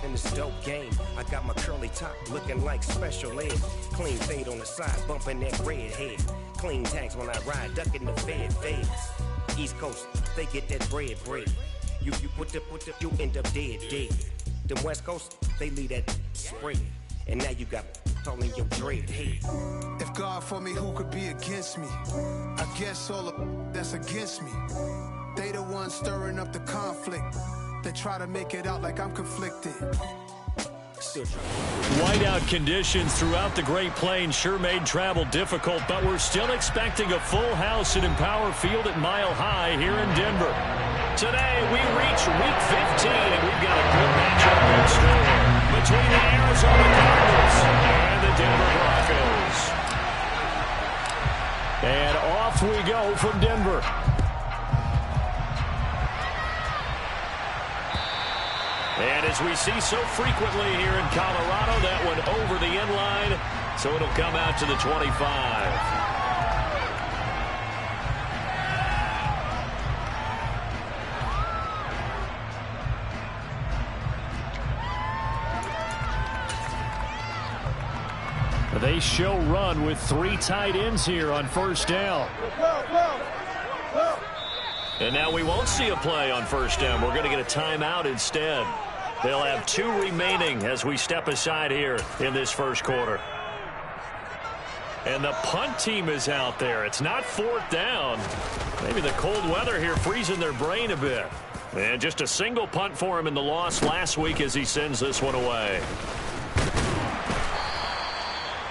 in this dope game. I got my curly top looking like special ed. Clean fade on the side, bumping that red head. Clean tags when I ride, ducking the fades. East Coast, they get that bread. You you end up dead. Them West Coast, they leave that spread. And now you got calling your dread head. If God for me, who could be against me? I guess all the that's against me. They the ones stirring up the conflict. They try to make it out like I'm conflicted. Whiteout conditions throughout the Great Plains sure made travel difficult, but we're still expecting a full house at Empower Field at Mile High here in Denver. Today, we reach Week 15, and we've got a good matchup in store between the Arizona Cardinals and the Denver Broncos. And off we go from Denver. And as we see so frequently here in Colorado, that one over the end line, so it'll come out to the 25. They show run with 3 tight ends here on first down. And now we won't see a play on first down. We're going to get a timeout instead. They'll have 2 remaining as we step aside here in this first quarter. And the punt team is out there. It's not 4th down. Maybe the cold weather here freezing their brain a bit. And just a single punt for him in the loss last week as he sends this one away.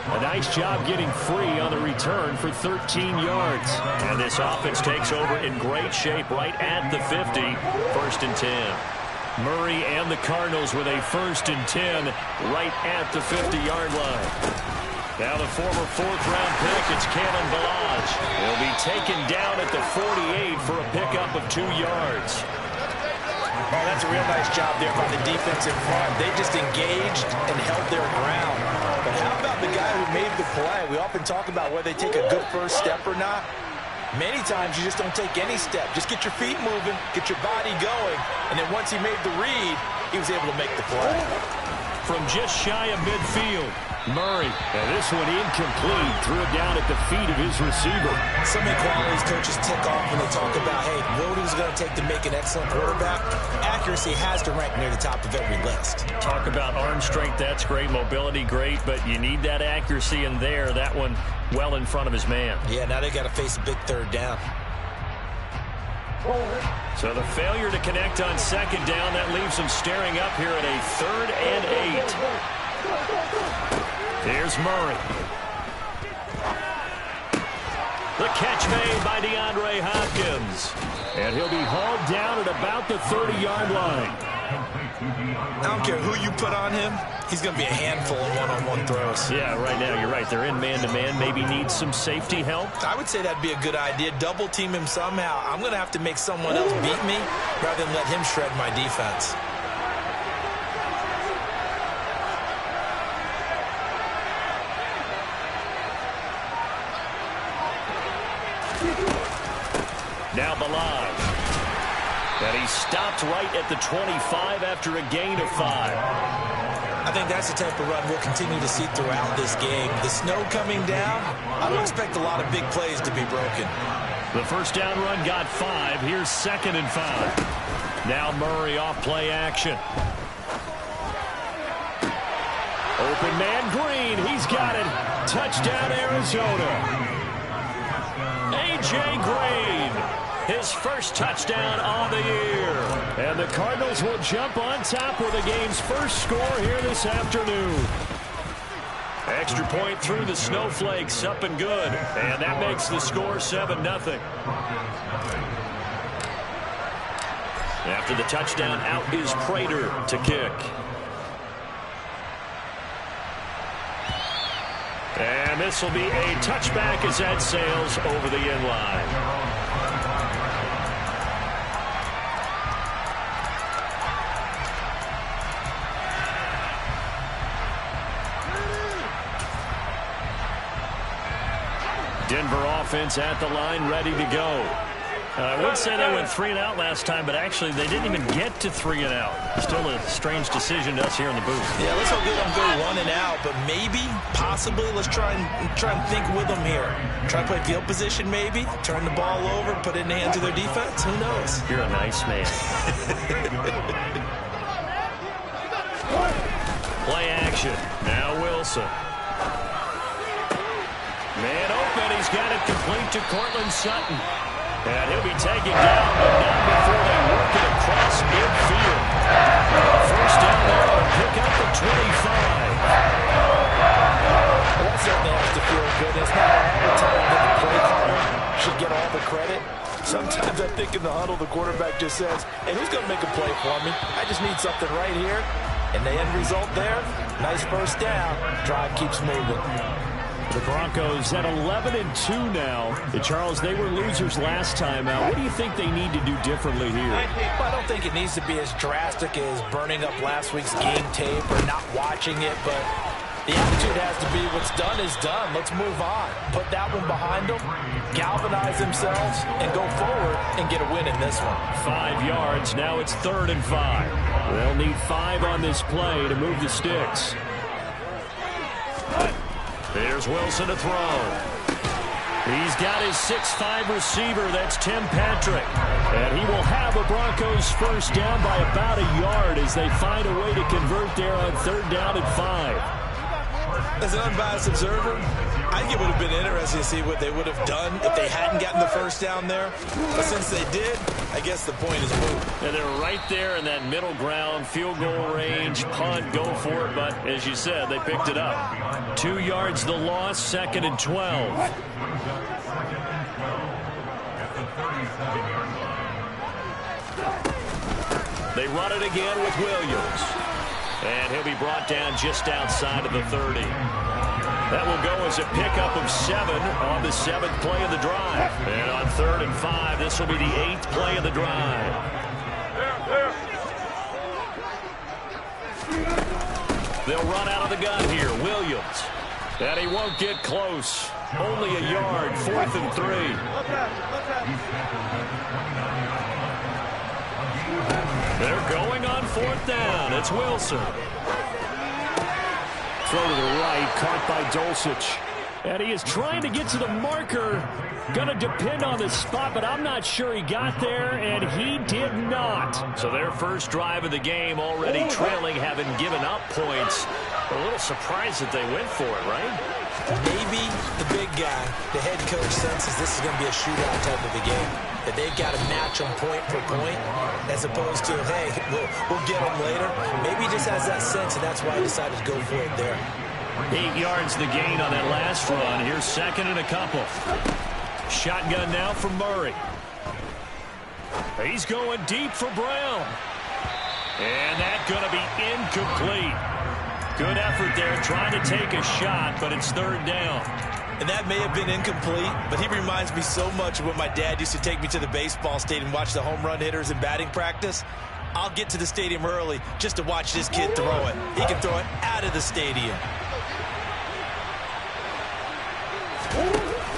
A nice job getting free on the return for 13 yards. And this offense takes over in great shape right at the 50. 1st and 10. Murray and the Cardinals with a 1st and 10 right at the 50-yard line. Now the former 4th-round pick, it's Kalen Ballage. He'll be taken down at the 48 for a pickup of 2 yards. Oh, that's a real nice job there by the defense in front. They just engaged and held their ground. But how about the guy who made the play? We often talk about whether they take a good first step or not. Many times you just don't take any step. Just get your feet moving, get your body going, and then once he made the read, he was able to make the play. From just shy of midfield, Murray. And this one incomplete. Threw it down at the feet of his receiver. So many qualities coaches tick off when they talk about, hey, what is it going to take to make an excellent quarterback? Accuracy has to rank near the top of every list. Talk about arm strength, that's great. Mobility, great. But you need that accuracy in there. That one well in front of his man. Yeah, now they got to face a big 3rd down. So the failure to connect on 2nd down, that leaves them staring up here at a 3rd and 8. Here's Murray. The catch made by DeAndre Hopkins. And he'll be hauled down at about the 30-yard line. I don't care who you put on him. He's going to be a handful of one-on-one throws. Yeah, right now, you're right. They're in man-to-man. Maybe needs some safety help. I would say that'd be a good idea. Double team him somehow. I'm going to have to make someone else beat me rather than let him shred my defense. Now Ballage. And he stopped right at the 25 after a gain of 5. I think that's the type of run we'll continue to see throughout this game. The snow coming down, I don't expect a lot of big plays to be broken. The first down run got 5. Here's 2nd and 5. Now Murray off play action. Open man Green. He's got it. Touchdown Arizona. A.J. Green. His first touchdown on the year. And the Cardinals will jump on top with the game's first score here this afternoon. Extra point through the snowflakes, up and good. And that makes the score 7-0. After the touchdown, out is Prater to kick. And this will be a touchback as that sails over the end line. Denver offense at the line, ready to go. I would say they went 3 and out last time, but actually they didn't even get to 3 and out. Still a strange decision to us here in the booth. Yeah, let's hope they don't go 1 and out, but maybe, possibly, let's try and think with them here. Try to play field position maybe, turn the ball over, put it in the hands of their defense. Who knows? You're a nice man. Play action. Now Wilson. Man open. He's got it complete to Cortland Sutton. And he'll be taken down, but not before they work it across midfield. First down there to pick up the 25. Well, that certainly has to feel good. It's not all the time that the play caller should get all the credit. Sometimes I think in the huddle the quarterback just says, hey, who's going to make a play for me? I just need something right here. And the end result there, nice first down. Drive keeps moving. The Broncos at 11-2 now. Charles, they were losers last time out. What do you think they need to do differently here? Well, I don't think it needs to be as drastic as burning up last week's game tape or not watching it, but the attitude has to be what's done is done. Let's move on. Put that one behind them, galvanize themselves, and go forward and get a win in this one. 5 yards. Now it's 3rd and 5. They'll need 5 on this play to move the sticks. Here's Wilson to throw. He's got his 6'5 receiver. That's Tim Patrick. And he will have a Broncos first down by about a yard as they find a way to convert there on 3rd down and 5. As an unbiased observer, I think it would have been interesting to see what they would have done if they hadn't gotten the first down there. But since they did, I guess the point is moved. And they're right there in that middle ground, field goal range, punt, go for it. But as you said, they picked it up. 2 yards the loss, 2nd and 12. They run it again with Williams. And he'll be brought down just outside of the 30. That will go as a pickup of 7 on the 7th play of the drive. And on 3rd and 5, this will be the 8th play of the drive. They'll run out of the gun here. Williams. And he won't get close. Only a yard. 4th and 3. They're going on 4th down. It's Wilson. Throw to the right, caught by Dulcich. And he is trying to get to the marker. Going to depend on the spot, but I'm not sure he got there, and he did not. So their first drive of the game already trailing, having given up points. A little surprised that they went for it, right? Maybe the big guy, the head coach, senses this is going to be a shootout type of a game. That they've got to match them point for point, as opposed to, hey, we'll get them later. Maybe he just has that sense, and that's why he decided to go for it there. 8 yards the gain on that last run. Here's 2nd and a couple. Shotgun now for Murray. He's going deep for Brown. And that's going to be incomplete. Good effort there trying to take a shot, but it's 3rd down. And that may have been incomplete, but he reminds me so much of when my dad used to take me to the baseball stadium and watch the home run hitters in batting practice. I'll get to the stadium early just to watch this kid throw it. He can throw it out of the stadium.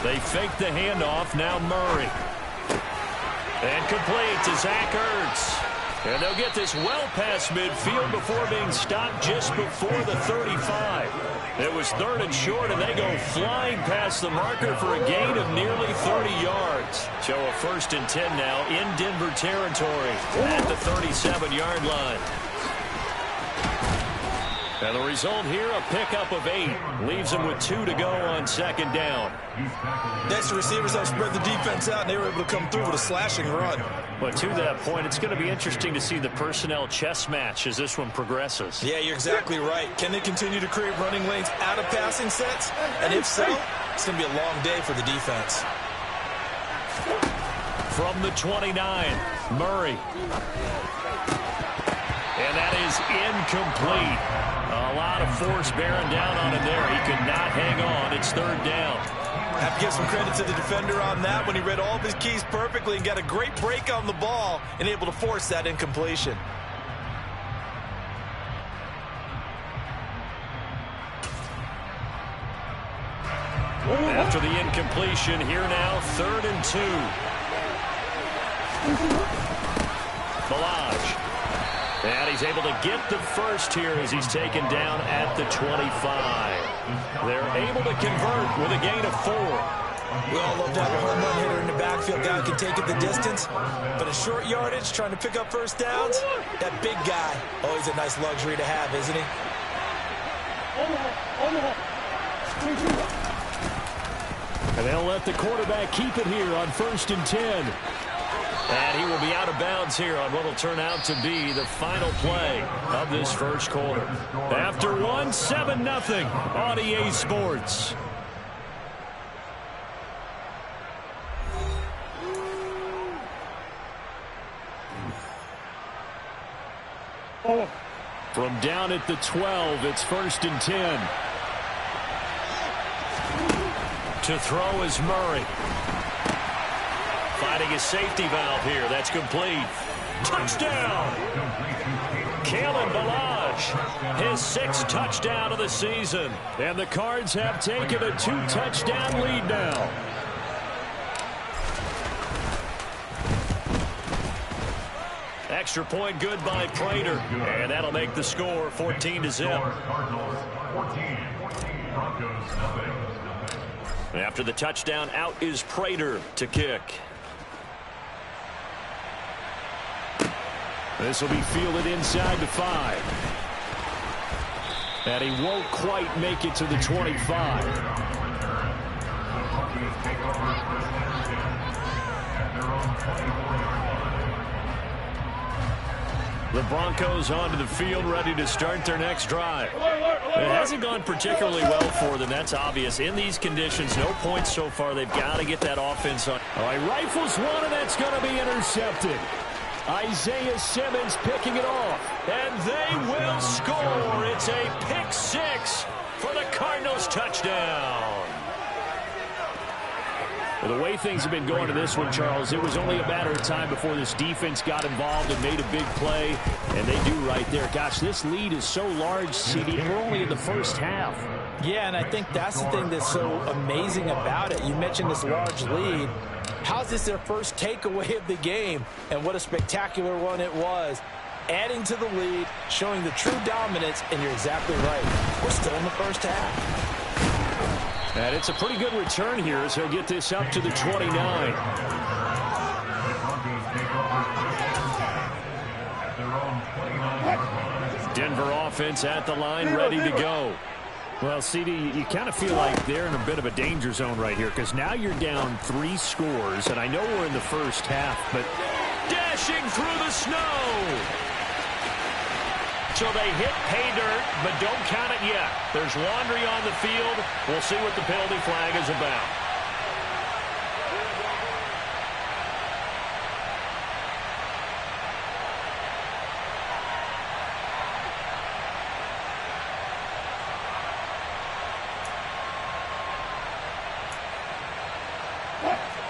They fake the handoff. Now Murray. And complete to Zach Ertz. And they'll get this well past midfield before being stopped just before the 35. It was 3rd and short, and they go flying past the marker for a gain of nearly 30 yards. So a 1st and 10 now in Denver territory at the 37-yard line. And the result here, a pickup of 8. Leaves them with 2 to go on 2nd down. Next, the receivers have spread the defense out, and they were able to come through with a slashing run. But to that point, it's going to be interesting to see the personnel chess match as this one progresses. Yeah, you're exactly right. Can they continue to create running lanes out of passing sets? And if so, it's going to be a long day for the defense. From the 29, Murray. And that is incomplete. A lot of force bearing down on him there. He could not hang on. It's 3rd down. Have to give some credit to the defender on that when he read all of his keys perfectly and got a great break on the ball and able to force that incompletion. After the incompletion, here now, 3rd and 2. Balaj. And he's able to get the first here as he's taken down at the 25. They're able to convert with a gain of 4. We all love to have a home run hitter in the backfield, guy who can take it the distance. But a short yardage, trying to pick up first downs, that big guy, always a nice luxury to have, isn't he? And they'll let the quarterback keep it here on 1st and 10. And he will be out of bounds here on what will turn out to be the final play of this first quarter. After 7-0 on EA Sports. From down at the 12, it's 1st and 10. To throw is Murray. Finding a safety valve here. That's complete. Touchdown! Kalen Balaj, his 6th touchdown of the season. And the Cards have taken a 2-touchdown lead now. Extra point good by Prater. And that'll make the score 14-0. After the touchdown, out is Prater to kick. This will be fielded inside the 5. And he won't quite make it to the 25. The Broncos onto the field, ready to start their next drive. It hasn't gone particularly well for them, that's obvious. In these conditions, no points so far. They've got to get that offense on. All right, rifles one, and that's going to be intercepted. Isaiah Simmons picking it off, and they will score. It's a pick 6 for the Cardinals touchdown. Well, the way things have been going to this one, Charles, it was only a matter of time before this defense got involved and made a big play, and they do right there. Gosh, this lead is so large, CD. We're only in the first half. Yeah, and I think that's the thing that's so amazing about it. You mentioned this large lead. How's this their first takeaway of the game? And what a spectacular one it was. Adding to the lead, showing the true dominance, and you're exactly right. We're still in the first half. And it's a pretty good return here as he'll get this up to the 29. Denver offense at the line, ready to go. Well, CD, you kind of feel like they're in a bit of a danger zone right here because now you're down 3 scores, and I know we're in the first half, but dashing through the snow. So they hit pay dirt, but don't count it yet. There's laundry on the field. We'll see what the penalty flag is about.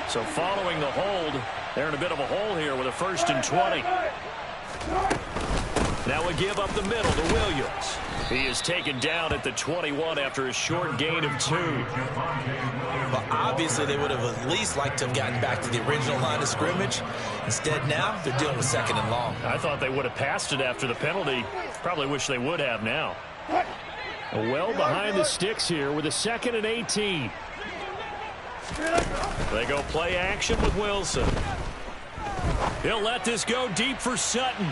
So following the hold, they're in a bit of a hole here with a 1st and 20. Now we give up the middle to Williams. He is taken down at the 21 after a short gain of 2. Well, obviously they would have at least liked to have gotten back to the original line of scrimmage. Instead now, they're dealing with 2nd and long. I thought they would have passed it after the penalty. Probably wish they would have now. Well behind the sticks here with a 2nd and 18. They go play action with Wilson. He'll let this go deep for Sutton.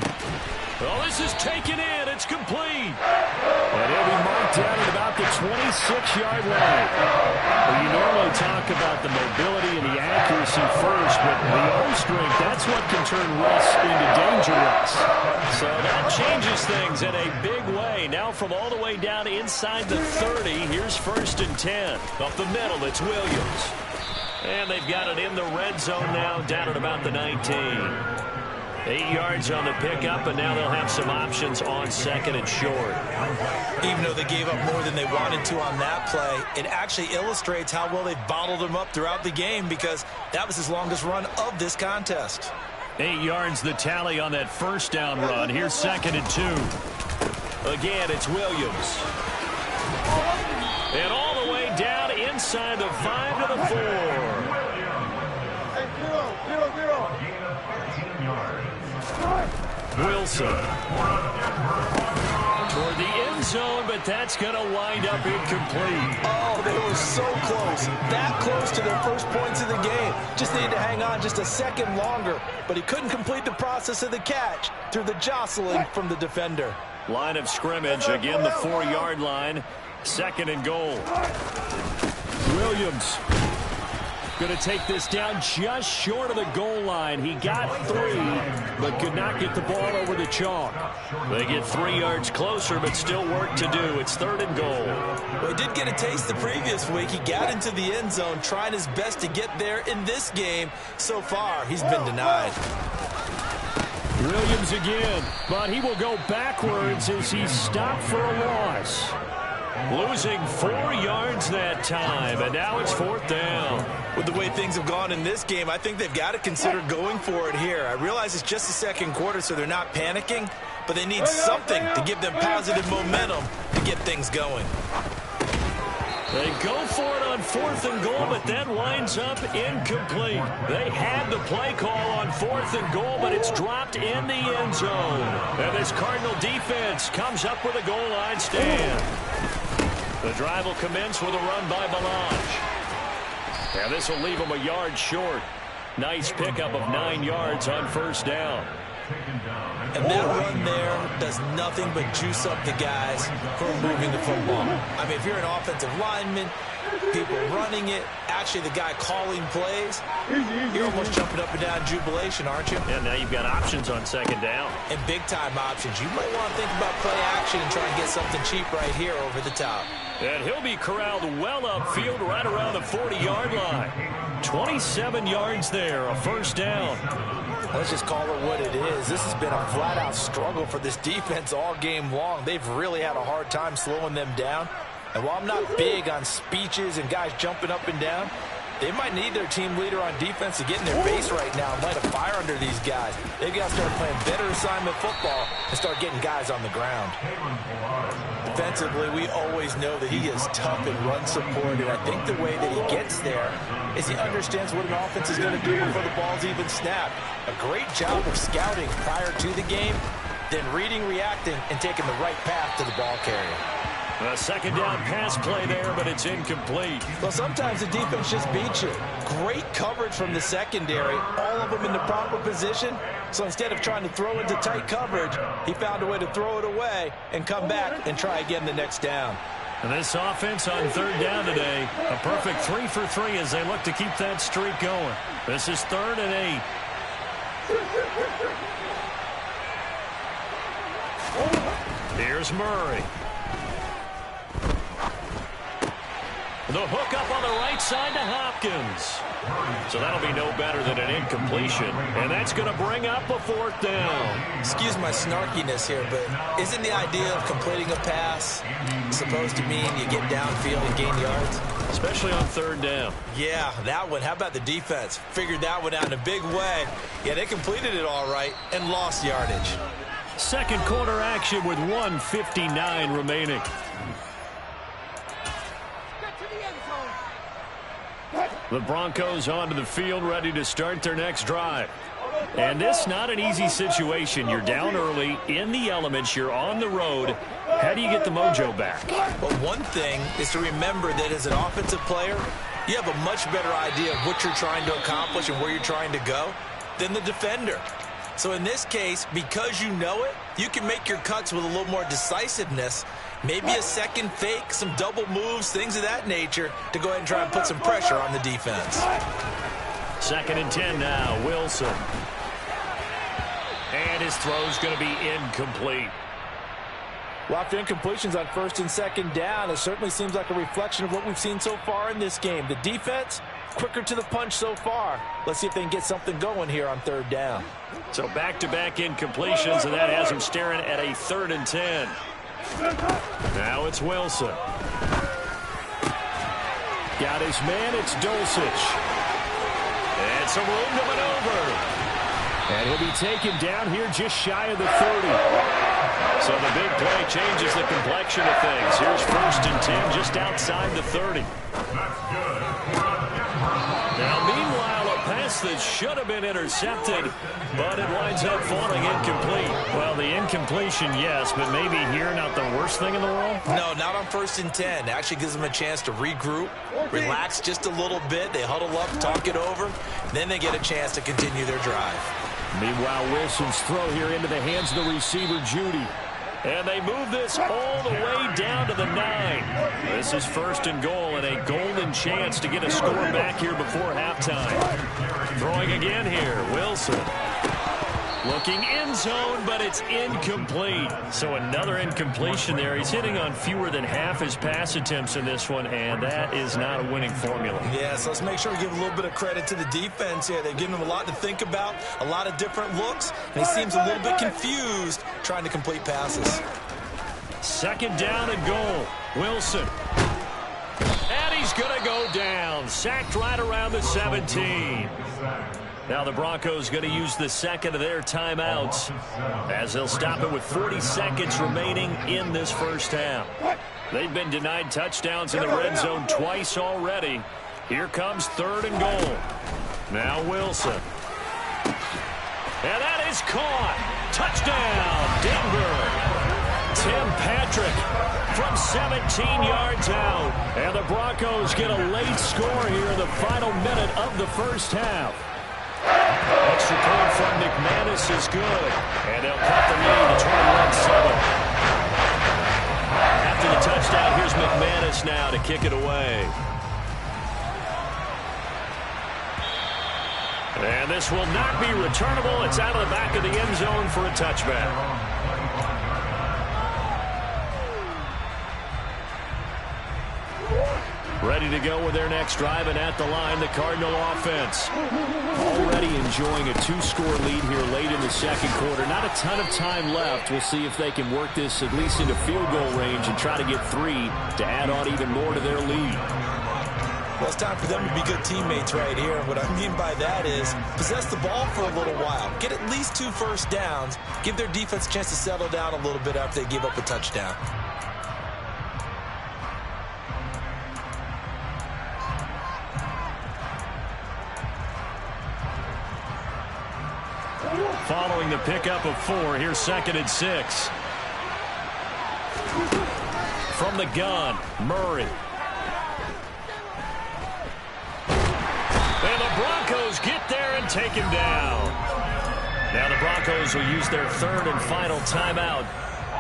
Well, this is taken in. It's complete. And he'll be marked down at about the 26-yard line. Well, you normally talk about the mobility and the accuracy first, but the arm strength, that's what can turn Russ into danger Russ. So that changes things in a big way. Now from all the way down inside the 30, here's 1st and 10. Up the middle, it's Williams. And they've got it in the red zone now, down at about the 19. 8 yards on the pickup, and now they'll have some options on 2nd and short. Even though they gave up more than they wanted to on that play, it actually illustrates how well they've bottled them up throughout the game because that was his longest run of this contest. 8 yards the tally on that 1st down run. Here's 2nd and 2. Again, it's Williams. And all the way down inside the 5 to the 4. Wilson. Toward the end zone, but that's going to wind up incomplete. Oh, they were so close. That close to their first points of the game. Just needed to hang on just a second longer, but he couldn't complete the process of the catch through the jostling from the defender. Line of scrimmage, again the 4-yard line. 2nd and goal. Williams going to take this down just short of the goal line. He got 3, but could not get the ball over the chalk. They get 3 yards closer, but still work to do. It's 3rd and goal. Well, he did get a taste the previous week. He got into the end zone, trying his best to get there in this game. So far, he's been denied. Williams again, but he will go backwards as he's stopped for a loss. Losing 4 yards that time, and now it's 4th down. With the way things have gone in this game, I think they've got to consider going for it here. I realize it's just the second quarter, so they're not panicking, but they need something to give them positive momentum to get things going. They go for it on 4th and goal, but then winds up incomplete. They had the play call on 4th and goal, but it's dropped in the end zone. And this Cardinal defense comes up with a goal line stand. The drive will commence with a run by Melange. And this will leave him a yard short. Nice pickup of 9 yards on 1st down. And that run there does nothing but juice up the guys who are moving the football. I mean, if you're an offensive lineman, people running it, actually the guy calling plays, you're almost jumping up and down in jubilation, aren't you? And now you've got options on 2nd down. And big-time options. You might want to think about play action and try and get something cheap right here over the top. And he'll be corralled well upfield right around the 40-yard line. 27 yards there, a 1st down. Let's just call it what it is. This has been a flat-out struggle for this defense all game long. They've really had a hard time slowing them down. And while I'm not big on speeches and guys jumping up and down, they might need their team leader on defense to get in their face right now and light a fire under these guys. They've got to start playing better assignment football and start getting guys on the ground. Defensively, we always know that he is tough in run support, and I think the way that he gets there is he understands what an offense is going to do before the ball's even snapped. A great job of scouting prior to the game, then reading, reacting, and taking the right path to the ball carrier. A 2nd down pass play there, but it's incomplete. Well, sometimes the defense just beats you. Great coverage from the secondary, all of them in the proper position. So instead of trying to throw into tight coverage, he found a way to throw it away and come back and try again the next down. And this offense on 3rd down today, a perfect 3 for 3 as they look to keep that streak going. This is 3rd and 8. Here's Murray. The hook up on the right side to Hopkins. So that'll be no better than an incompletion. And that's going to bring up a 4th down. Excuse my snarkiness here, but isn't the idea of completing a pass supposed to mean you get downfield and gain yards? Especially on 3rd down. Yeah, that one. How about the defense? Figured that one out in a big way. Yeah, they completed it all right and lost yardage. 2nd quarter action with 1:59 remaining. The Broncos onto the field, ready to start their next drive. And this not an easy situation. You're down early, in the elements, you're on the road. How do you get the mojo back? Well, one thing is to remember that as an offensive player, you have a much better idea of what you're trying to accomplish and where you're trying to go than the defender. So in this case, because you know it, you can make your cuts with a little more decisiveness. Maybe a second fake, some double moves, things of that nature to go ahead and try and put some pressure on the defense. 2nd and 10 now, Wilson. And his throw's going to be incomplete. Well, after incompletions on 1st and 2nd down, it certainly seems like a reflection of what we've seen so far in this game. The defense, quicker to the punch so far. Let's see if they can get something going here on 3rd down. So back-to-back incompletions, and that has them staring at a 3rd and 10. Now it's Wilson. Got his man, it's Dulcich. And some room to maneuver. And he'll be taken down here just shy of the 30. So the big play changes the complexion of things. Here's 1st and 10 just outside the 30. Now, meanwhile, a pass pass that should have been intercepted, but it winds up falling incomplete. Well, the incompletion, yes, but maybe here not the worst thing in the world? No, not on 1st and 10. It actually gives them a chance to regroup, relax just a little bit. They huddle up, talk it over, then they get a chance to continue their drive. Meanwhile, Wilson's throw here into the hands of the receiver, Judy. And they move this all the way down to the 9. This is 1st and goal and a golden chance to get a score back here before halftime. Throwing again here, Wilson. Looking end zone, but it's incomplete. So another incompletion there. He's hitting on fewer than half his pass attempts in this one, and that is not a winning formula. Yeah, so let's make sure we give a little bit of credit to the defense here. They've given him a lot to think about, a lot of different looks, and he seems a little bit confused trying to complete passes. 2nd down and goal. Wilson. And he's going to go down. Sacked right around the 17. Now the Broncos going to use the 2nd of their timeouts as they'll stop it with 40 seconds remaining in this first half. They've been denied touchdowns in the red zone twice already. Here comes 3rd and goal. Now Wilson. And that is caught. Touchdown, Denver. Tim Patrick from 17 yards out. And the Broncos get a late score here in the final minute of the first half. Extra point from McManus is good. And they'll cut the lead to 21-7. After the touchdown, here's McManus now to kick it away. And this will not be returnable. It's out of the back of the end zone for a touchback. Ready to go with their next drive, and at the line, the Cardinal offense. Already enjoying a 2-score lead here late in the 2nd quarter. Not a ton of time left. We'll see if they can work this at least into field goal range and try to get 3 to add on even more to their lead. Well, it's time for them to be good teammates right here. And what I mean by that is possess the ball for a little while. Get at least 2 first downs. Give their defense a chance to settle down a little bit after they give up a touchdown. Following the pickup of 4, here's 2nd and 6. From the gun, Murray. And the Broncos get there and take him down. Now the Broncos will use their 3rd and final timeout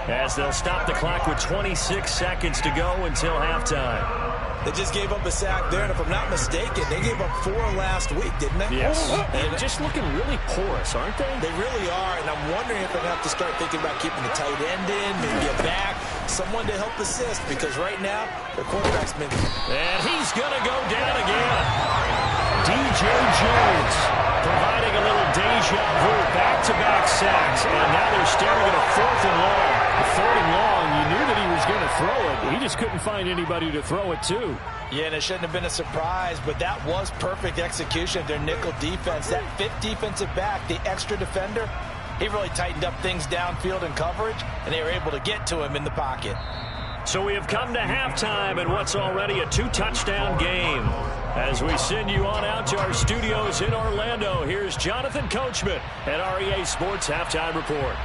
as they'll stop the clock with 26 seconds to go until halftime. They just gave up a sack there, and if I'm not mistaken, they gave up 4 last week, didn't they? Yes. And just looking really porous, aren't they? They really are, and I'm wondering if they're going to have to start thinking about keeping the tight end in, maybe a back, someone to help assist, because right now, their quarterback's been... And he's going to go down again. DJ Jones providing a little deja vu, back-to-back sacks, and now they're staring at a 4th and long. A 3rd and long, you knew that he was going to throw it. He just couldn't find anybody to throw it to. Yeah, and it shouldn't have been a surprise, but that was perfect execution of their nickel defense. That 5th defensive back, the extra defender, he really tightened up things downfield in coverage, and they were able to get to him in the pocket. So we have come to halftime in what's already a 2-touchdown game. As we send you on out to our studios in Orlando, here's Jonathan Coachman at REA Sports Halftime Report.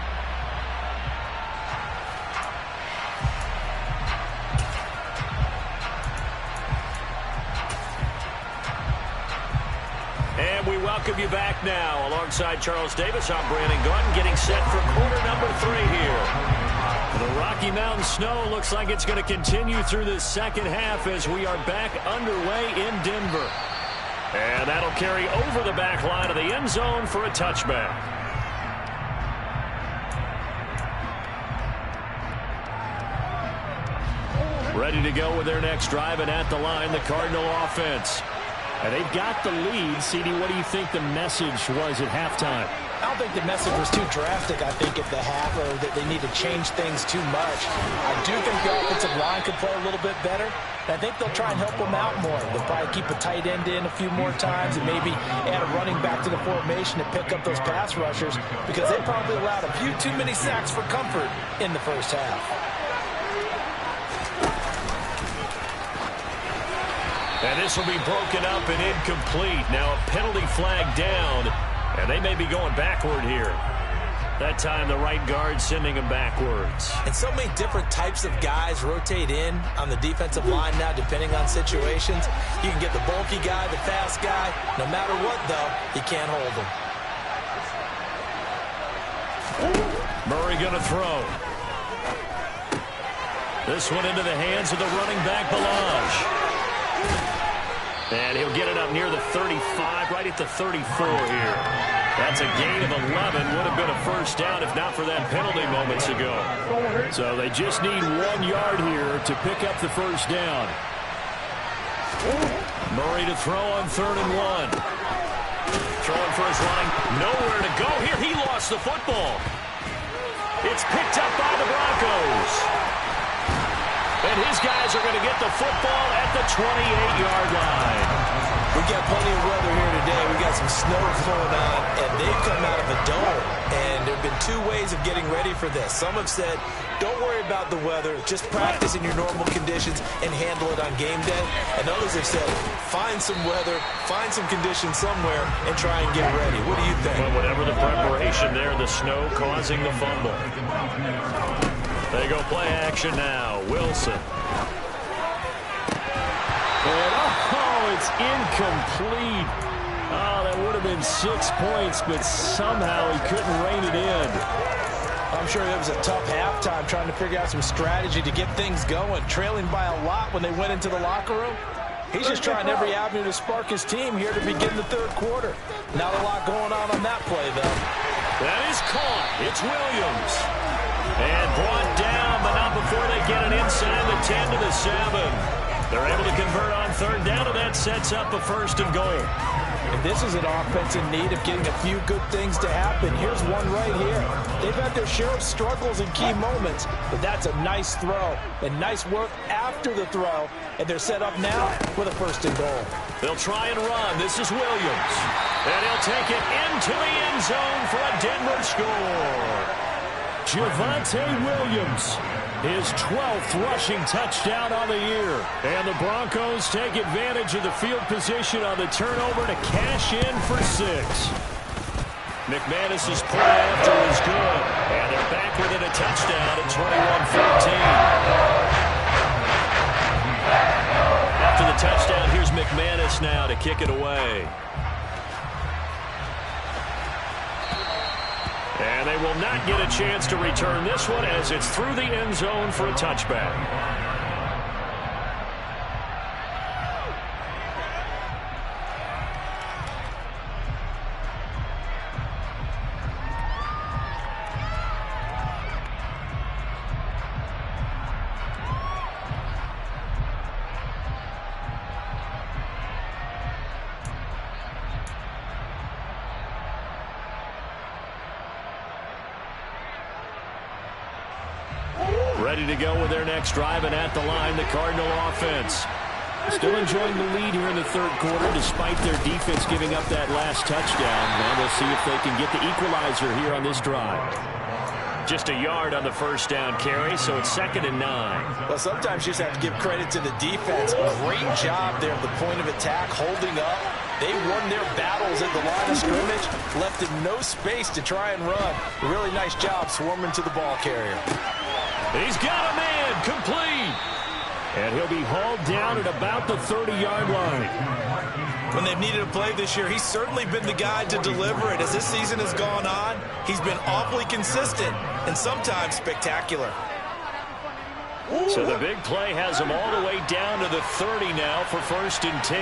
And we welcome you back now. Alongside Charles Davis, I'm Brandon Gordon, getting set for quarter number 3 here. The Rocky Mountain snow looks like it's going to continue through this 2nd half as we are back underway in Denver. And that'll carry over the back line of the end zone for a touchback. Ready to go with their next drive, and at the line, the Cardinal offense. And they've got the lead. CD, what do you think the message was at halftime? I don't think the message was too drastic, I think, at the half, or that they need to change things too much. I do think the offensive line could play a little bit better. And I think they'll try and help them out more. They'll probably keep a tight end in a few more times and maybe add a running back to the formation to pick up those pass rushers, because they probably allowed a few too many sacks for comfort in the first half. And this will be broken up and incomplete. Now a penalty flag down, and they may be going backward here. That time the right guard sending him backwards. And so many different types of guys rotate in on the defensive line now depending on situations. You can get the bulky guy, the fast guy. No matter what, though, he can't hold him. Murray going to throw. This one into the hands of the running back, Balaj. And he'll get it up near the 35, right at the 34 here. That's a gain of 11. Would have been a first down if not for that penalty moments ago. So they just need 1 yard here to pick up the first down. Murray to throw on 3rd and 1. Throwing for his line. Nowhere to go here. He lost the football. It's picked up by the Broncos. And his guys are going to get the football at the 28-yard line. We got plenty of weather here today. We got some snow going on, and they've come out of a dome. And there have been 2 ways of getting ready for this. Some have said, don't worry about the weather. Just practice in your normal conditions and handle it on game day. And others have said, find some weather, find some conditions somewhere, and try and get ready. What do you think? Well, whatever the preparation there, the snow causing the fumble. They go play action now. Wilson. And, it's incomplete. Oh, that would have been 6 points, but somehow he couldn't rein it in. I'm sure it was a tough halftime trying to figure out some strategy to get things going. Trailing by a lot when they went into the locker room. He's just trying every avenue to spark his team here to begin the 3rd quarter. Not a lot going on that play, though. That is caught. It's Williams. And brought down, but not before they get it inside the 10 to the 7. They're able to convert on 3rd down, and that sets up a 1st and goal. And this is an offense in need of getting a few good things to happen. Here's one right here. They've had their share of struggles in key moments, but that's a nice throw and nice work after the throw. And they're set up now with a 1st and goal. They'll try and run. This is Williams. And he'll take it into the end zone for a Denver score. Javonte Williams, his 12th rushing touchdown on the year. And the Broncos take advantage of the field position on the turnover to cash in for 6. McManus's play after is good. And they're back within a touchdown at 21-14. After the touchdown, here's McManus now to kick it away. And they will not get a chance to return this one as it's through the end zone for a touchback. Ready to go with their next drive, and at the line, the Cardinal offense. Still enjoying the lead here in the 3rd quarter, despite their defense giving up that last touchdown. And we'll see if they can get the equalizer here on this drive. Just a yard on the 1st down carry, so it's 2nd and 9. Well, sometimes you just have to give credit to the defense. Great job there at the point of attack, holding up. They won their battles at the line of scrimmage, left in no space to try and run. Really nice job swarming to the ball carrier. He's got a man, complete. And he'll be hauled down at about the 30-yard line. When they've needed a play this year, he's certainly been the guy to deliver it. As this season has gone on, he's been awfully consistent and sometimes spectacular. So the big play has him all the way down to the 30 now for 1st and 10.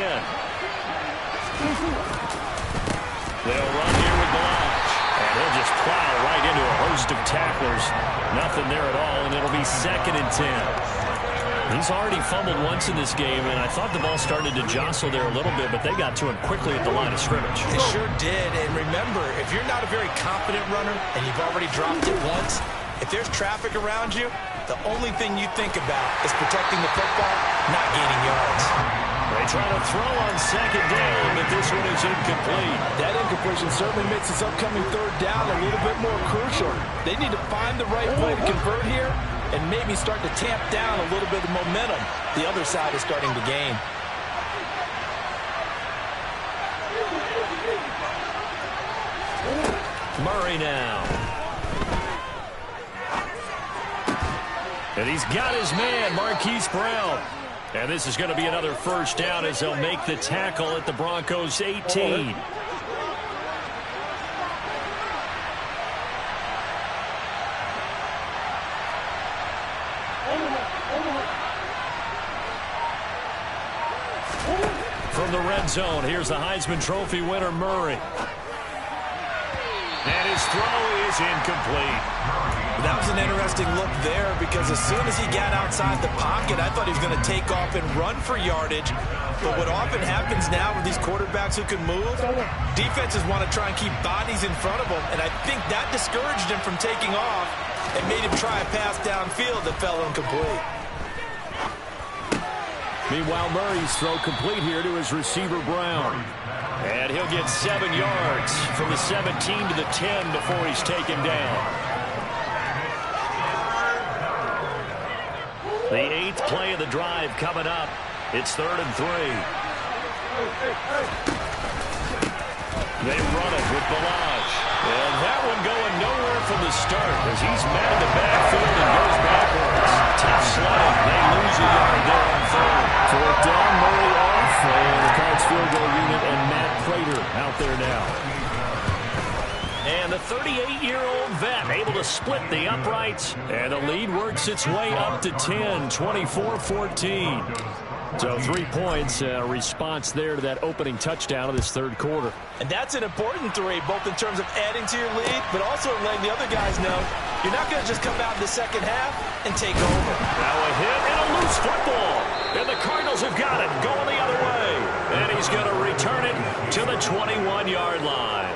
They'll run here with Balaj. And he'll just plow right into a host of tacklers. Nothing there at all, and it'll be 2nd and 10. He's already fumbled once in this game, and I thought the ball started to jostle there a little bit, but they got to him quickly at the line of scrimmage. It sure did, and remember, if you're not a very confident runner and you've already dropped it once, if there's traffic around you, the only thing you think about is protecting the football, not gaining yards. They try to throw on 2nd down, but this one is incomplete. That incompletion certainly makes this upcoming 3rd down a little bit more crucial. They need to find the right play to convert here and maybe start to tamp down a little bit of momentum the other side is starting to gain. Murray now. And he's got his man, Marquise Brown. And this is going to be another first down as they'll make the tackle at the Broncos 18. From the red zone, here's the Heisman Trophy winner, Murray. And his throw is incomplete. That was an interesting look there because as soon as he got outside the pocket, I thought he was going to take off and run for yardage. But what often happens now with these quarterbacks who can move, defenses want to try and keep bodies in front of them, and I think that discouraged him from taking off and made him try a pass downfield that fell incomplete. Meanwhile, Murray's throw complete here to his receiver, Brown. And he'll get 7 yards from the 17 to the 10 before he's taken down. The 8th play of the drive coming up. It's 3rd and 3. They run it with Balaj. And that one going nowhere from the start as he's met in the backfield and goes backwards. Tough sledding. They lose a yard there on 3rd. 4th down, Murray off. And the Cards field goal unit and Matt Prater out there now. And the 38-year-old vet able to split the uprights. And the lead works its way up to 10, 24-14. So 3 points, response there to that opening touchdown of this 3rd quarter. And that's an important 3, both in terms of adding to your lead, but also letting the other guys know you're not going to just come out in the second half and take over. Now a hit and a loose football. And the Cardinals have got it going the other way. And he's going to return it to the 21-yard line.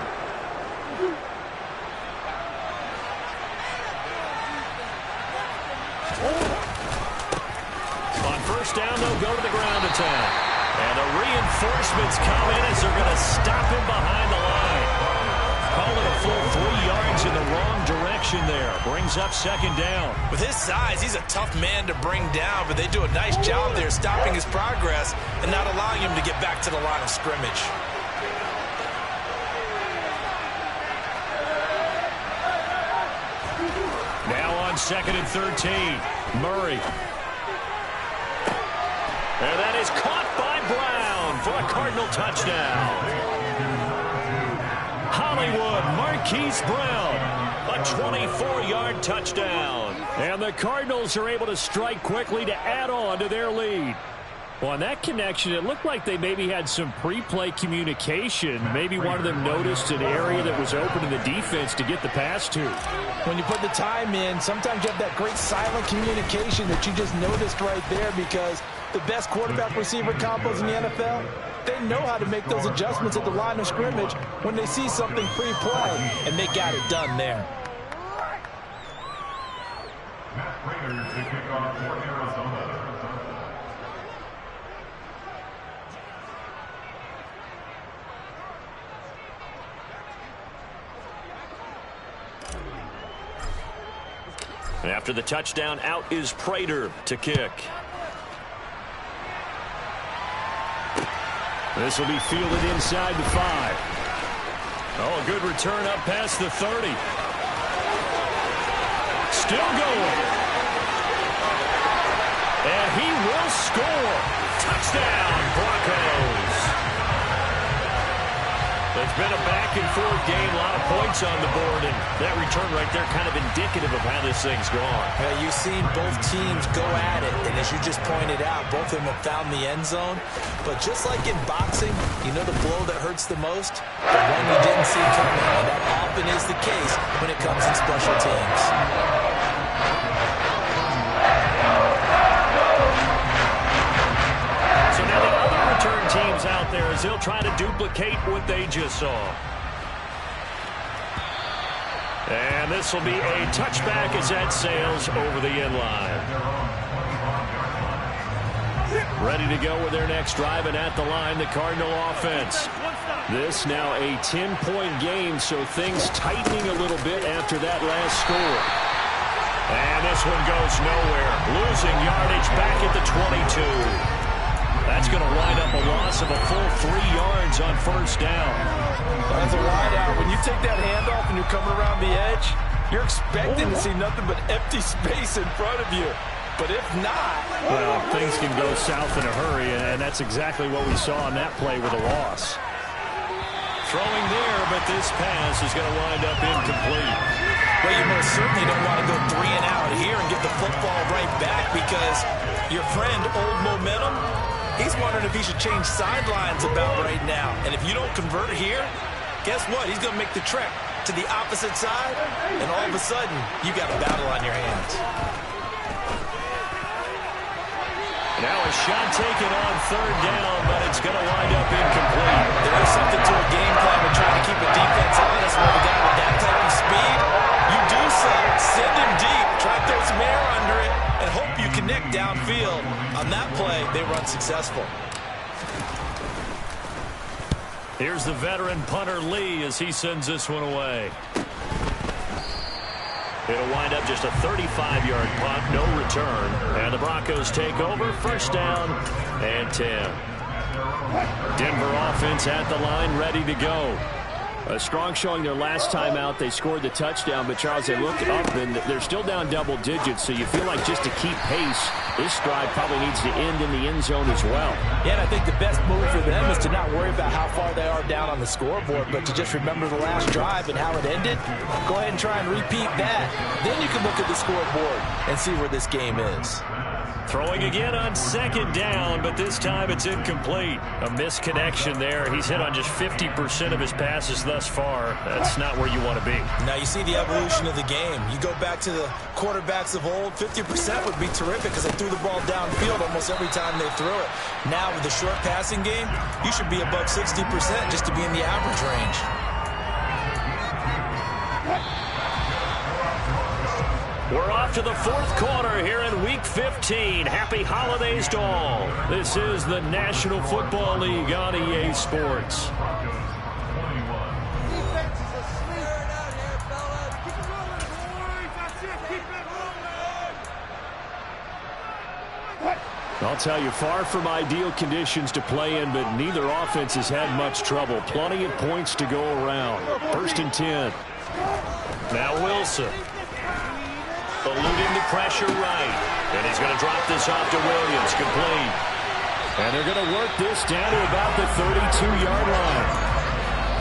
On first down, they'll go to the ground attack. And the reinforcements come in as they're going to stop him behind the line. Call it a full 3 yards in the wrong direction there. Brings up 2nd down. With his size, he's a tough man to bring down, but they do a nice job there stopping his progress and not allowing him to get back to the line of scrimmage. Now on 2nd and 13, Murray. And that is caught by Brown for a Cardinal touchdown. Hollywood, Marquise Brown, a 24-yard touchdown. And the Cardinals are able to strike quickly to add on to their lead. Well, on that connection, it looked like they maybe had some pre-play communication. Maybe one of them noticed an area that was open in the defense to get the pass to. When you put the time in, sometimes you have that great silent communication that you just noticed right there because the best quarterback-receiver combos in the NFL, they know how to make those adjustments at the line of scrimmage when they see something pre-play, and they got it done there. After the touchdown, out is Prater to kick. This will be fielded inside the 5. Oh, a good return up past the 30. Still going. And he will score. Touchdown, Broncos. It's been a back-and-forth game, a lot of points on the board, and that return right there kind of indicative of how this thing's gone. You've seen both teams go at it, and as you just pointed out, both of them have found the end zone. But just like in boxing, you know the blow that hurts the most? The one you didn't see coming, and that often is the case when it comes in special teams. So now the other return teams out there as they'll try to duplicate what they just saw. And this will be a touchback as that sails over the end line. Ready to go with their next drive, and at the line, the Cardinal offense. This now a 10-point game, so things tightening a little bit after that last score. And this one goes nowhere. Losing yardage back at the 22. That's going to wind up a loss of a full 3 yards on first down. As a wideout, when you take that handoff and you're coming around the edge, you're expecting to see nothing but empty space in front of you. But if not... Well, things can go south in a hurry, and that's exactly what we saw on that play with a loss. Throwing there, but this pass is going to wind up incomplete. Well, you most certainly don't want to go 3 and out here and get the football right back because your friend, Old Momentum, he's wondering if he should change sidelines about right now. And if you don't convert here, guess what? He's going to make the trek to the opposite side, and all of a sudden, you got a battle on your hands. Now a shot taken on third down, but it's going to wind up incomplete. There is something to a game plan with trying to keep a defense honest when a guy with that type of speed, you do so. Send him deep, try to throw some air under it, and hope you connect downfield. On that play, they were unsuccessful. Here's the veteran punter Lee as he sends this one away. It'll wind up just a 35-yard punt, no return. And the Broncos take over, first down and 10. Denver offense at the line, ready to go. A strong showing their last time out. They scored the touchdown, but Charles, they look up and they're still down double digits, so you feel like just to keep pace, this drive probably needs to end in the end zone as well. Yeah, and I think the best move for them is to not worry about how far they are down on the scoreboard, but to just remember the last drive and how it ended. Go ahead and try and repeat that. Then you can look at the scoreboard and see where this game is. Throwing again on second down, but this time it's incomplete. A misconnection there. He's hit on just 50% of his passes thus far. That's not where you want to be. Now you see the evolution of the game. You go back to the quarterbacks of old, 50% would be terrific because they threw the ball downfield almost every time they threw it. Now with the short passing game, you should be above 60% just to be in the average range. We're off to the fourth quarter here in Week 15. Happy holidays to all. This is the National Football League on EA Sports. I'll tell you, far from ideal conditions to play in, but neither offense has had much trouble. Plenty of points to go around. First and 10. Now Wilson. Eluding the pressure right. And he's going to drop this off to Williams. Complete. And they're going to work this down to about the 32-yard line.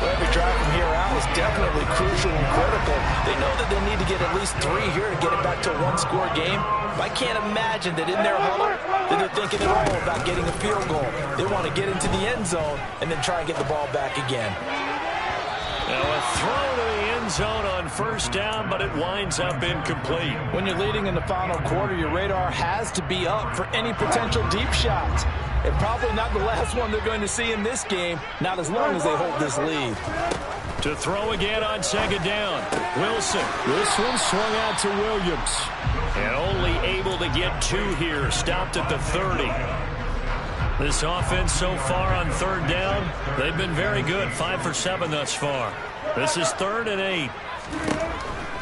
Well, every drive from here out is definitely crucial and critical. They know that they need to get at least 3 here to get it back to a one-score game. I can't imagine that in their huddle that they're thinking at all about getting a field goal. They want to get into the end zone and then try and get the ball back again. Now a throw to the end zone on first down, but it winds up incomplete. When you're leading in the final quarter, your radar has to be up for any potential deep shots. And probably not the last one they're going to see in this game, not as long as they hold this lead. To throw again on second down. Wilson. This one swung out to Williams. And only able to get 2 here. Stopped at the 30. This offense so far on third down, they've been very good. 5 for 7 thus far. This is 3rd and 8.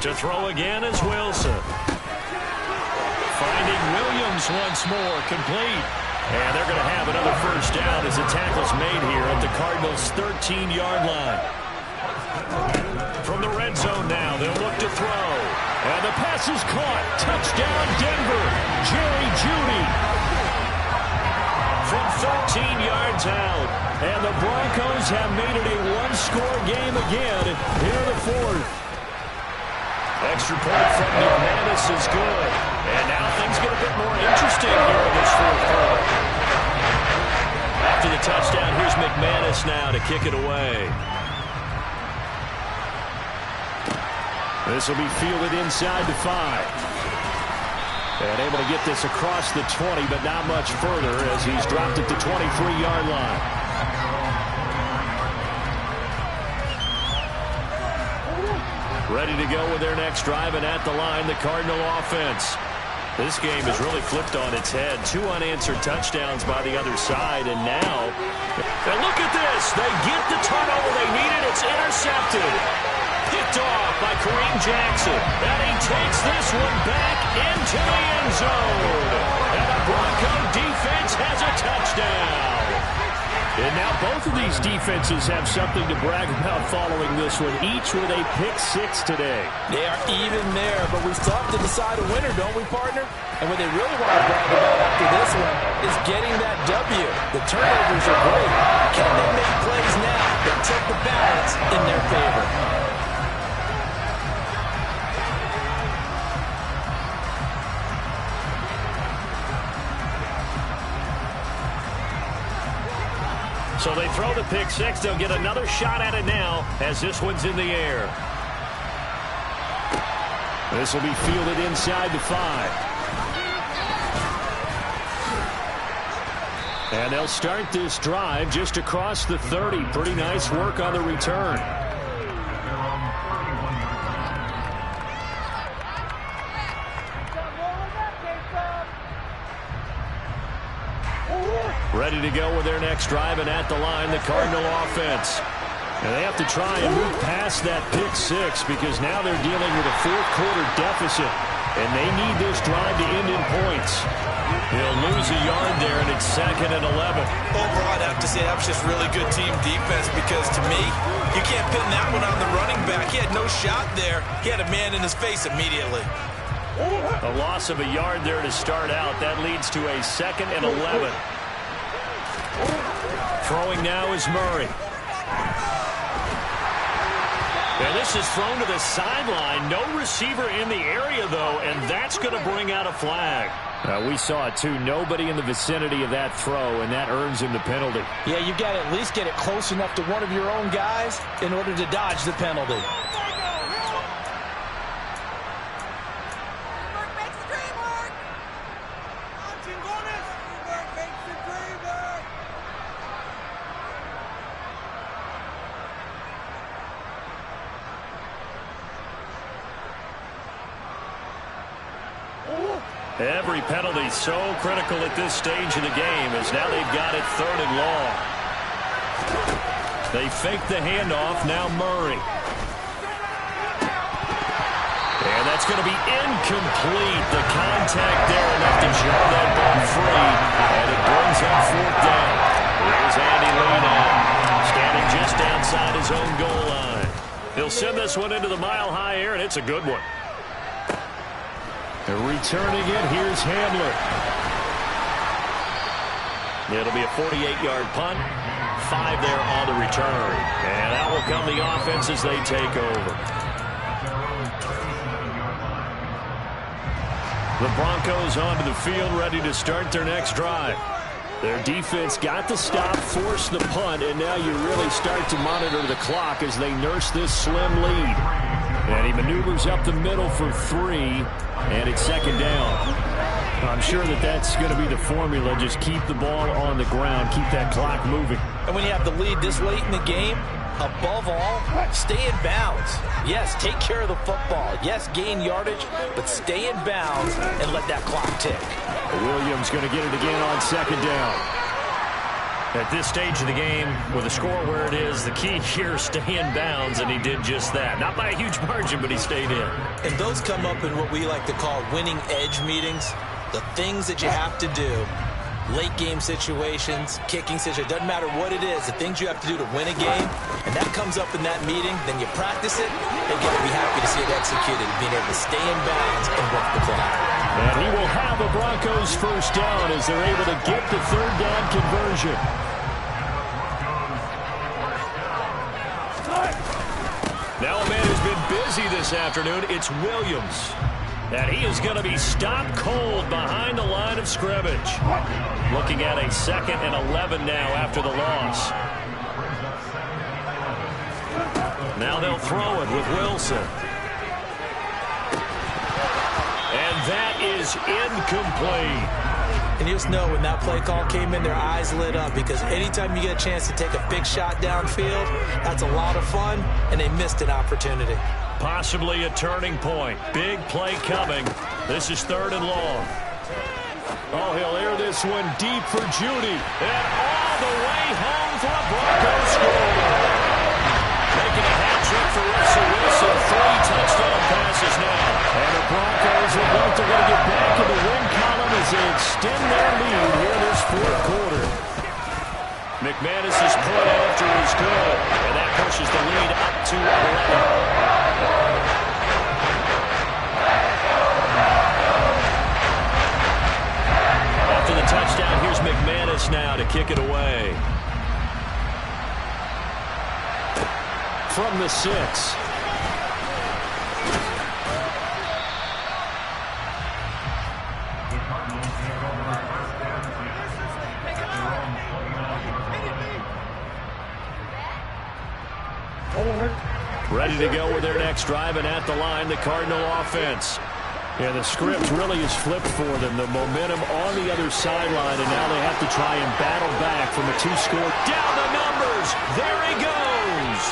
To throw again is Wilson. Finding Williams once more. Complete. And they're going to have another first down as the tackle's made here at the Cardinals' 13-yard line. From the red zone now, they'll look to throw. And the pass is caught. Touchdown, Denver. Jerry Jeudy. From 13 yards out. And the Broncos have made it a one-score game again here in the fourth. Extra point from McManus is good. And now things get a bit more interesting here in this fourth quarter. After the touchdown, here's McManus now to kick it away. This will be fielded inside the 5. And able to get this across the 20, but not much further as he's dropped at the 23-yard line. Ready to go with their next drive, and at the line, the Cardinal offense. This game has really flipped on its head. 2 unanswered touchdowns by the other side, and now, and look at this. They get the turnover they needed. It's intercepted. Picked off by Kareem Jackson. And he takes this one back into the end zone. And the Bronco defense Broncos has a touchdown. And now both of these defenses have something to brag about following this one, each with a pick six today. They are even there, but we still have to decide a winner, don't we, partner? And what they really want to brag about after this one is getting that W. The turnovers are great. Can they make plays now that tip the balance in their favor? So they throw the pick six. They'll get another shot at it now as this one's in the air. This will be fielded inside the 5. And they'll start this drive just across the 30. Pretty nice work on the return. Ready to go with their next drive, and at the line, the Cardinal offense. And they have to try and move past that pick six because now they're dealing with a fourth-quarter deficit, and they need this drive to end in points. He'll lose a yard there, and it's 2nd and 11. Overall, I'd have to say that was just really good team defense because, to me, you can't pin that one on the running back. He had no shot there. He had a man in his face immediately. A loss of a yard there to start out. That leads to a 2nd and 11. Throwing now is Murray. And this is thrown to the sideline. No receiver in the area, though, and that's going to bring out a flag. We saw it, too. Nobody in the vicinity of that throw, and that earns him the penalty. Yeah, you've got to at least get it close enough to one of your own guys in order to dodge the penalty. Every penalty so critical at this stage of the game as now they've got it 3rd and long. They fake the handoff. Now Murray. And that's going to be incomplete. The contact there enough to jar that ball free. And it brings up 4th down. There's Andy Lee now, standing just outside his own goal line. He'll send this one into the mile-high air, and it's a good one. Returning it, here's Hamler. It'll be a 48-yard punt. 5 there on the return. And out will come the offense as they take over. The Broncos onto the field, ready to start their next drive. Their defense got the stop, forced the punt, and now you really start to monitor the clock as they nurse this slim lead. And he maneuvers up the middle for 3, and it's 2nd down. I'm sure that that's going to be the formula. Just keep the ball on the ground, keep that clock moving. And when you have the lead this late in the game, above all, stay in bounds. Yes, take care of the football. Yes, gain yardage, but stay in bounds and let that clock tick. Williams going to get it again on 2nd down. At this stage of the game, with the score where it is, the key here is stay in bounds, and he did just that. Not by a huge margin, but he stayed in. And those come up in what we like to call winning edge meetings. The things that you have to do, late game situations, kicking situations, doesn't matter what it is, the things you have to do to win a game, and that comes up in that meeting, then you practice it, they're going to be happy to see it executed, being able to stay in bounds and work the clock. And he will have a Broncos 1st down as they're able to get the 3rd down conversion. Now a man who's been busy this afternoon, it's Williams. And he is going to be stopped cold behind the line of scrimmage. Looking at a 2nd and 11 now after the loss. Now they'll throw it with Wilson. And that is incomplete. And you just know when that play call came in, their eyes lit up because anytime you get a chance to take a big shot downfield, that's a lot of fun, and they missed an opportunity. Possibly a turning point. Big play coming. This is 3rd and long. Oh, he'll air this one deep for Judy. And all the way home for a Broncos score. Making a hat trick for Russell Wilson. 3 touchdown passes now. And the Broncos look like they're going to get back in the win column as they extend their lead here in this fourth quarter. McManus's point after is good, and that pushes the lead up to 11. After the touchdown, here's McManus now to kick it away. From the 6. Ready to go with their next drive, and at the line, the Cardinal offense. Yeah, the script really is flipped for them. The momentum on the other sideline, and now they have to try and battle back from a 2-score. Down the numbers. There he goes.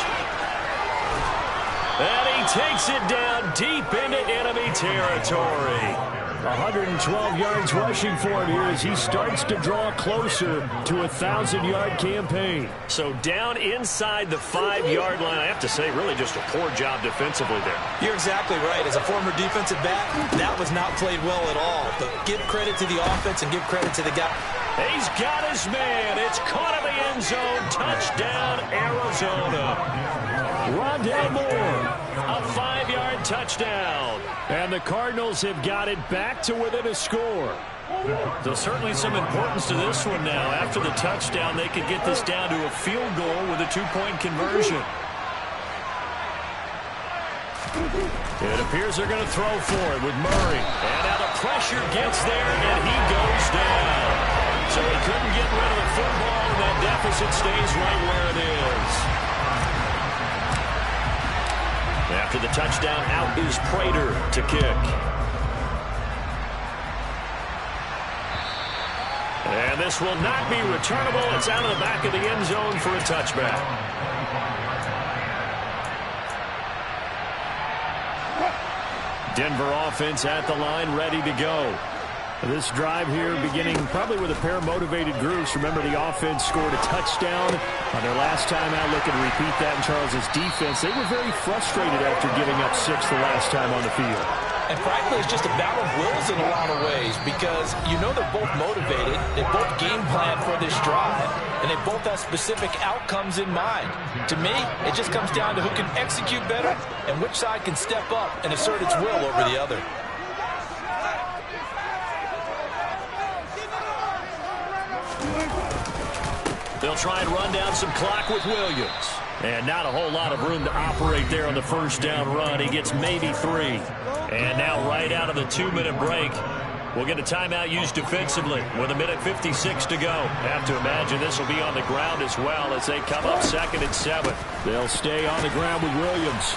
And he takes it down deep into enemy territory. 112 yards rushing for him here as he starts to draw closer to a 1,000-yard campaign. So down inside the 5-yard line. I have to say, really just a poor job defensively there. You're exactly right. As a former defensive back, that was not played well at all. But give credit to the offense and give credit to the guy. He's got his man. It's caught in the end zone. Touchdown, Arizona. Rondell Moore, a 5-yard touchdown. And the Cardinals have got it back to within a score. So certainly some importance to this one now. After the touchdown, they could get this down to a field goal with a 2-point conversion. It appears they're going to throw for it with Murray. And now the pressure gets there, and he goes down. So he couldn't get rid of the football, and that deficit stays right where it is. After the touchdown, out is Prater to kick. And this will not be returnable. It's out of the back of the end zone for a touchback. Denver offense at the line, ready to go. This drive here beginning probably with a pair of motivated groups. Remember, the offense scored a touchdown on their last time out. Looking to repeat that in Charles's defense. They were very frustrated after giving up 6 the last time on the field. And frankly, it's just a battle of wills in a lot of ways because you know they're both motivated. They both game plan for this drive, and they both have specific outcomes in mind. To me, it just comes down to who can execute better and which side can step up and assert its will over the other. They'll try and run down some clock with Williams. And not a whole lot of room to operate there on the first down run. He gets maybe 3. And now right out of the 2-minute break, we'll get a timeout used defensively with 1:56 to go. Have to imagine this will be on the ground as well as they come up 2nd and 7. They'll stay on the ground with Williams.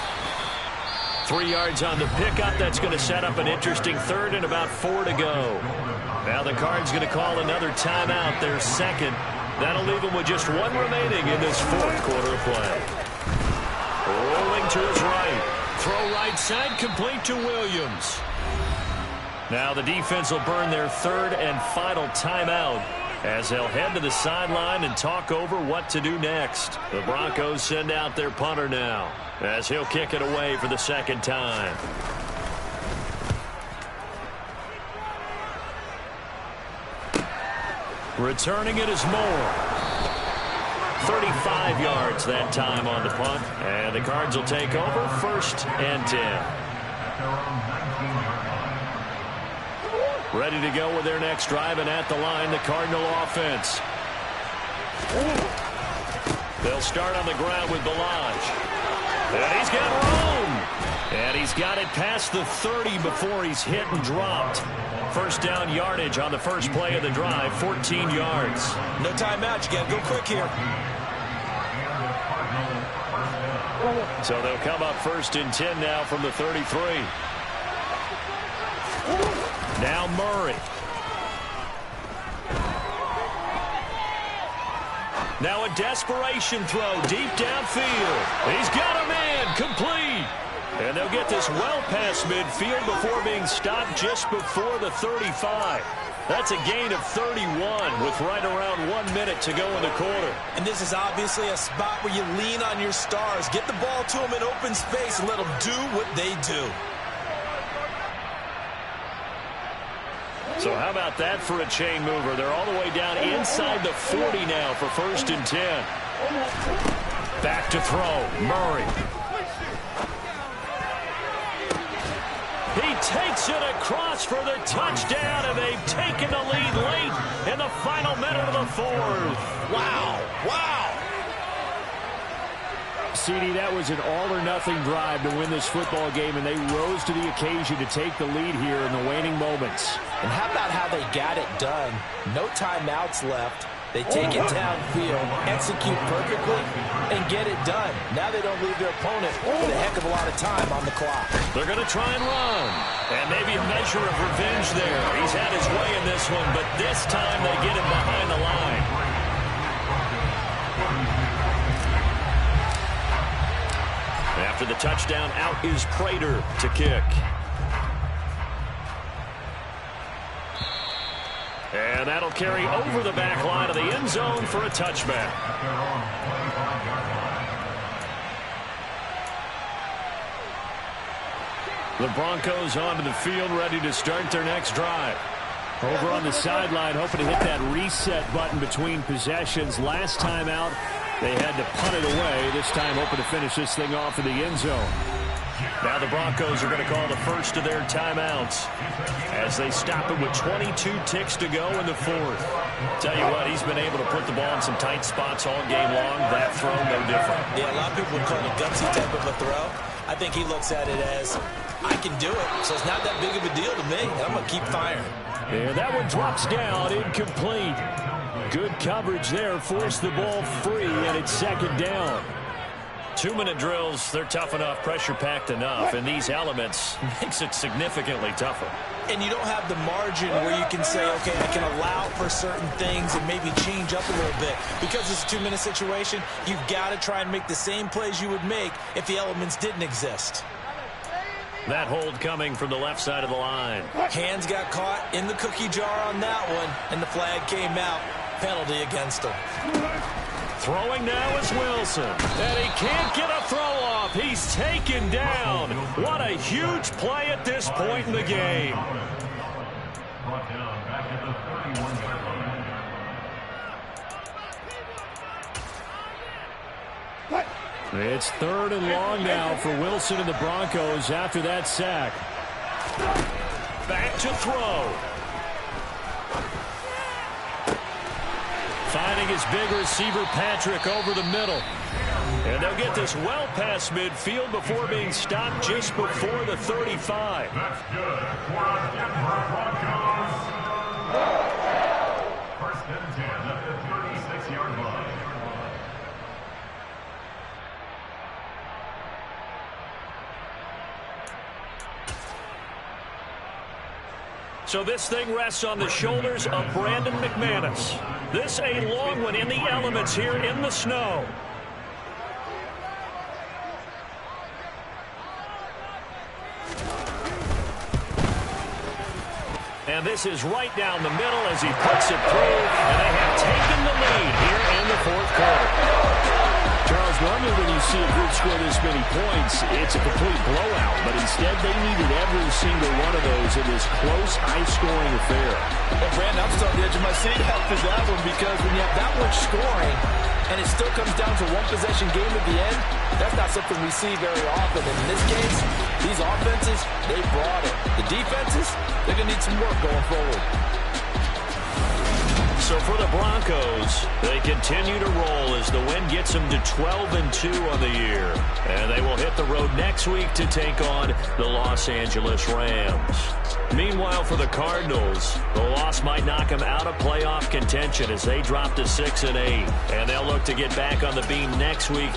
3 yards on the pickup. That's going to set up an interesting 3rd and about 4 to go. Now the Cards going to call another timeout, their 2nd. That'll leave him with just 1 remaining in this 4th quarter of play. Rolling to his right. Throw right side, complete to Williams. Now the defense will burn their 3rd and final timeout as they'll head to the sideline and talk over what to do next. The Broncos send out their punter now as he'll kick it away for the 2nd time. Returning it is Moore. 35 yards that time on the punt. And the Cards will take over 1st and 10. Ready to go with their next drive, and at the line, the Cardinal offense. They'll start on the ground with Balaj. And he's got room. And he's got it past the 30 before he's hit and dropped. First down yardage on the first play of the drive, 14 yards. No timeout. You got to go quick here. So they'll come up 1st and 10 now from the 33. Now Murray. Now a desperation throw deep downfield. He's got a man, complete. And they'll get this well past midfield before being stopped just before the 35. That's a gain of 31 with right around 1 minute to go in the quarter. And this is obviously a spot where you lean on your stars. Get the ball to them in open space and let them do what they do. So how about that for a chain mover? They're all the way down inside the 40 now for 1st and 10. Back to throw. Murray. He takes it across for the touchdown, and they've taken the lead late in the final minute of the 4th. Wow. Wow. CD, that was an all-or-nothing drive to win this football game, and they rose to the occasion to take the lead here in the waning moments. And how about how they got it done? No timeouts left. They take it downfield, execute perfectly, and get it done. Now they don't leave their opponent with a heck of a lot of time on the clock. They're going to try and run. And maybe a measure of revenge there. He's had his way in this one, but this time they get him behind the line. After the touchdown, out is Prater to kick. And that'll carry over the back line of the end zone for a touchback. The Broncos onto the field, ready to start their next drive. Over on the sideline, hoping to hit that reset button between possessions. Last time out, they had to punt it away. This time, hoping to finish this thing off in the end zone. Now the Broncos are going to call the first of their timeouts as they stop it with 22 ticks to go in the 4th. Tell you what, he's been able to put the ball in some tight spots all game long. That throw, no different. Yeah, a lot of people would call it a gutsy type of a throw. I think he looks at it as, I can do it, so it's not that big of a deal to me. I'm going to keep firing. Yeah, that one drops down, incomplete. Good coverage there, forced the ball free, and it's 2nd down. 2-minute drills, they're tough enough, pressure-packed enough, and these elements makes it significantly tougher. And you don't have the margin where you can say, okay, I can allow for certain things and maybe change up a little bit. Because it's a 2-minute situation, you've got to try and make the same plays you would make if the elements didn't exist. That hold coming from the left side of the line. Hands got caught in the cookie jar on that one, and the flag came out. Penalty against him. Throwing now is Wilson, and he can't get a throw off. He's taken down. What a huge play at this point in the game. It's 3rd and long now for Wilson and the Broncos after that sack. Back to throw. Finding his big receiver, Patrick, over the middle. And they'll get this well past midfield before being stopped just before the 35. That's good. 4 on Denver Broncos. 1st and 10 at the 36-yard line. So this thing rests on the shoulders of Brandon McManus. This a long one in the elements here in the snow. And this is right down the middle as he puts it through, and they have taken the lead here in the 4th quarter. Charles, normally when you see a group score this many points, it's a complete blowout. But instead, they needed every single one of those in this close, high-scoring affair. Well, Brandon, I'm still on the edge of my seat after that one because when you have that much scoring and it still comes down to one-possession game at the end, that's not something we see very often. And in this case, these offenses, they brought it. The defenses, they're going to need some work going forward. So for the Broncos, they continue to roll as the win gets them to 12-2 on the year. And they will hit the road next week to take on the Los Angeles Rams. Meanwhile, for the Cardinals, the loss might knock them out of playoff contention as they drop to 6-8. And they'll look to get back on the beam next week.